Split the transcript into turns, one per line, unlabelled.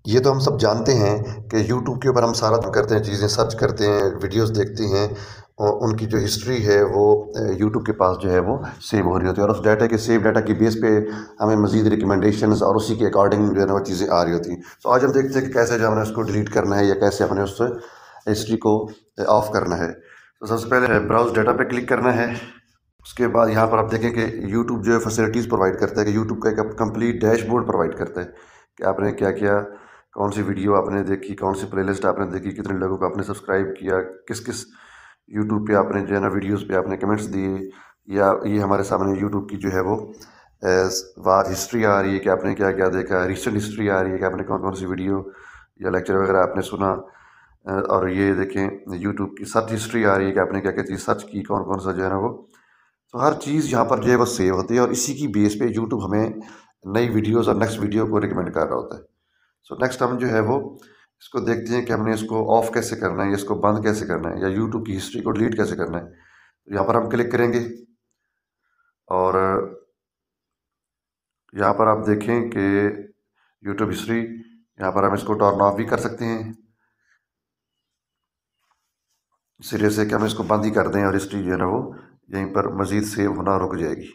ये तो हम सब जानते हैं कि यूट्यूब के ऊपर हम सारा करते हैं, चीज़ें सर्च करते हैं, वीडियोस देखते हैं और उनकी जो हिस्ट्री है वो यूट्यूब के पास जो है वो सेव हो रही होती है और उस डाटा के सेव डाटा की बेस पे हमें मज़ीद रिकमेंडेशंस और उसी के अकॉर्डिंग जो है ना वो चीज़ें आ रही होती हैं। तो आज हम देखते हैं कि कैसे जो हमने उसको डिलीट करना है या कैसे अपने उस हिस्ट्री को ऑफ करना है। तो सबसे पहले ब्राउज़ डाटा पे क्लिक करना है। उसके बाद यहाँ पर आप देखें कि यूट्यूब जो है फैसिलिटीज़ प्रोवाइड करता है कि यूट्यूब का एक कंप्लीट डैशबोर्ड प्रोवाइड करता है कि आपने क्या किया, कौन सी वीडियो आपने देखी, कौन सी प्लेलिस्ट आपने देखी, कितने लोगों को आपने सब्सक्राइब किया, किस किस यूट्यूब पे आपने जो है ना वीडियोस पे आपने कमेंट्स दिए, या ये हमारे सामने यूट्यूब की जो है वो वार हिस्ट्री आ रही है कि आपने क्या क्या देखा, रिसेंट हिस्ट्री आ रही है कि आपने कौन कौन सी वीडियो या लेक्चर वगैरह आपने सुना। और ये देखें यूट्यूब की सर्च हिस्ट्री आ रही है कि आपने क्या क्या चीज़ सर्च की, कौन कौन सा जो है ना वो। तो हर चीज़ यहाँ पर जो है वो सेव होती है और इसी की बेस पे यूट्यूब हमें नई वीडियोस और नेक्स्ट वीडियो को रिकमेंड कर रहा होता है। सो नेक्स्ट हम जो है वो इसको देखते हैं कि हमने इसको ऑफ कैसे करना है या इसको बंद कैसे करना है या यूट्यूब की हिस्ट्री को डिलीट कैसे करना है। तो यहाँ पर हम क्लिक करेंगे और यहाँ पर आप देखें कि यूट्यूब हिस्ट्री, यहाँ पर हम इसको टर्न ऑफ भी कर सकते हैं सिरे से कि हम इसको बंद ही कर दें और हिस्ट्री जो है ना वो यहीं पर मज़ीद सेव होना रुक जाएगी।